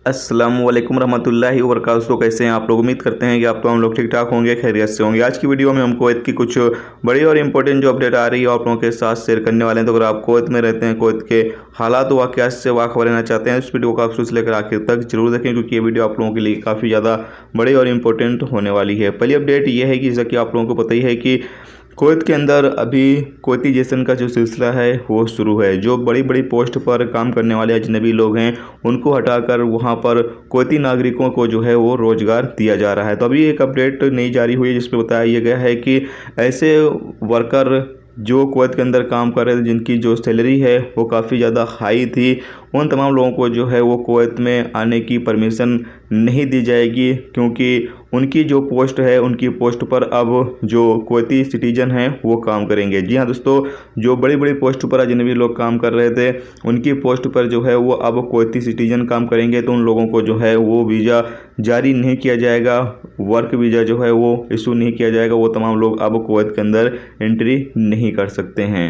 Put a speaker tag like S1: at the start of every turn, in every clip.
S1: अस्सलाम वालेकुम रहमतुल्लाहि व बरकातहू। तो कैसे हैं आप लोग? उम्मीद करते हैं कि आप तो हम लोग ठीक ठाक होंगे, खैरियत से होंगे। आज की वीडियो में हम कुवैत की कुछ बड़ी और इंपॉर्टेंट जो अपडेट आ रही है आप लोगों के साथ शेयर करने वाले हैं। तो अगर आप कुवैत में रहते हैं, कुवैत के हालात वाक़यात से वाखबर रहना चाहते हैं, इस वीडियो को आप शुरू से लेकर आखिर तक जरूर देखें, क्योंकि ये वीडियो आप लोगों के लिए काफ़ी ज़्यादा बड़ी और इंपॉर्टेंट होने वाली है। पहली अपडेट ये है कि जैसा कि आप लोगों को पता ही है कि कुवैत के अंदर अभी कुवैतीजेशन का जो सिलसिला है वो शुरू है। जो बड़ी बड़ी पोस्ट पर काम करने वाले अजनबी लोग हैं उनको हटाकर वहां पर कुवैती नागरिकों को जो है वो रोज़गार दिया जा रहा है। तो अभी एक अपडेट नई जारी हुई है जिसमें बताया गया है कि ऐसे वर्कर जो कुवैत के अंदर काम कर रहे थे, जिनकी जो सैलरी है वो काफ़ी ज़्यादा हाई थी, उन तमाम लोगों को जो है वो कुवैत में आने की परमिशन नहीं दी जाएगी, क्योंकि उनकी जो पोस्ट है उनकी पोस्ट पर अब जो कुवैती सिटीजन हैं वो काम करेंगे। जी हाँ दोस्तों, जो बड़ी बड़ी पोस्ट पर अजनबी लोग काम कर रहे थे उनकी पोस्ट पर जो है वो अब कुवैती सिटीजन काम करेंगे। तो उन लोगों को जो है वो वीज़ा जारी नहीं किया जाएगा, वर्क वीज़ा जो है वो इशू नहीं किया जाएगा। वो तमाम लोग अब कुवैत के अंदर एंट्री नहीं कर सकते हैं।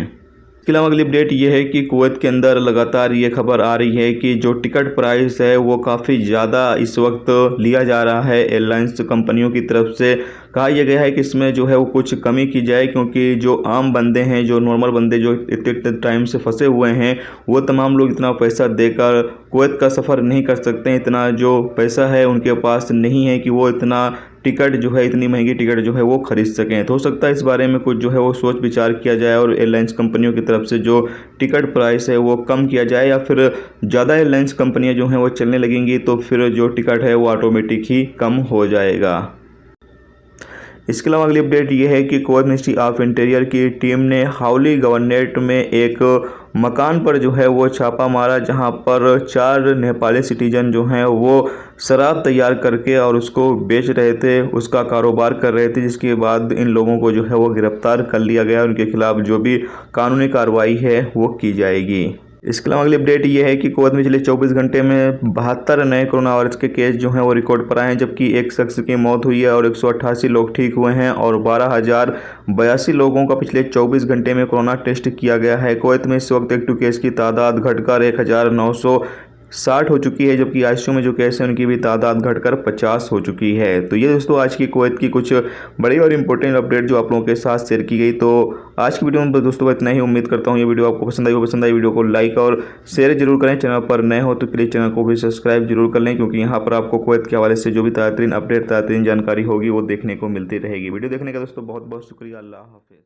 S1: इसके अलावा अगली अपडेट ये है कि कुवैत के अंदर लगातार ये खबर आ रही है कि जो टिकट प्राइस है वो काफ़ी ज़्यादा इस वक्त लिया जा रहा है एयरलाइंस कंपनियों की तरफ से। कहा यह गया है कि इसमें जो है वो कुछ कमी की जाए, क्योंकि जो आम बंदे हैं, जो नॉर्मल बंदे जो इतने टाइम से फंसे हुए हैं, वो तमाम लोग इतना पैसा देकर कुवैत का सफ़र नहीं कर सकते हैं। इतना जो पैसा है उनके पास नहीं है कि वो इतना टिकट जो है, इतनी महंगी टिकट जो है वो ख़रीद सकें। तो हो सकता है इस बारे में कुछ जो है वो सोच विचार किया जाए और एयरलाइंस कंपनियों की तरफ से जो टिकट प्राइस है वो कम किया जाए, या फिर ज़्यादा एयरलाइंस कंपनियां जो हैं वो चलने लगेंगी तो फिर जो टिकट है वो ऑटोमेटिक ही कम हो जाएगा। इसके अलावा अगली अपडेट ये है कि कुवैत मिनिस्ट्री ऑफ इंटीरियर की टीम ने हाउली गवर्नरेट में एक मकान पर जो है वो छापा मारा, जहां पर 4 नेपाली सिटीजन जो हैं वो शराब तैयार करके और उसको बेच रहे थे, उसका कारोबार कर रहे थे। जिसके बाद इन लोगों को जो है वो गिरफ्तार कर लिया गया। उनके खिलाफ जो भी कानूनी कार्रवाई है वो की जाएगी। इसके अलावा अगली अपडेट ये है कि कुवैत में पिछले 24 घंटे में 72 नए कोरोना वायरस के केस जो हैं वो रिकॉर्ड पर आए हैं, जबकि एक शख्स की मौत हुई है और 188 लोग ठीक हुए हैं और 12,082 लोगों का पिछले 24 घंटे में कोरोना टेस्ट किया गया है। कुवैत में इस वक्त एक्टिव केस की तादाद घटकर 1960 हो चुकी है, जबकि आईसीयू में जो केस है उनकी भी तादाद घटकर 50 हो चुकी है। तो ये दोस्तों आज की कुवैत की कुछ बड़ी और इंपॉर्टेंट अपडेट जो आप लोगों के साथ शेयर की गई। तो आज की वीडियो में दोस्तों इतना ही। उम्मीद करता हूँ ये वीडियो आपको पसंद आई वीडियो को लाइक और शेयर जरूर करें। चैनल पर नए हो तो प्लीज़ चैनल को भी सब्सक्राइब जरूर कर लें, क्योंकि यहाँ पर आपको कुवैत के हवाले से जो भी ताज़ा तरीन अपडेट, ताज़ा तरीन जानकारी होगी वो देखने को मिलती रहेगी। वीडियो देखने का दोस्तों बहुत बहुत शुक्रिया। अल्लाह हाफिज़।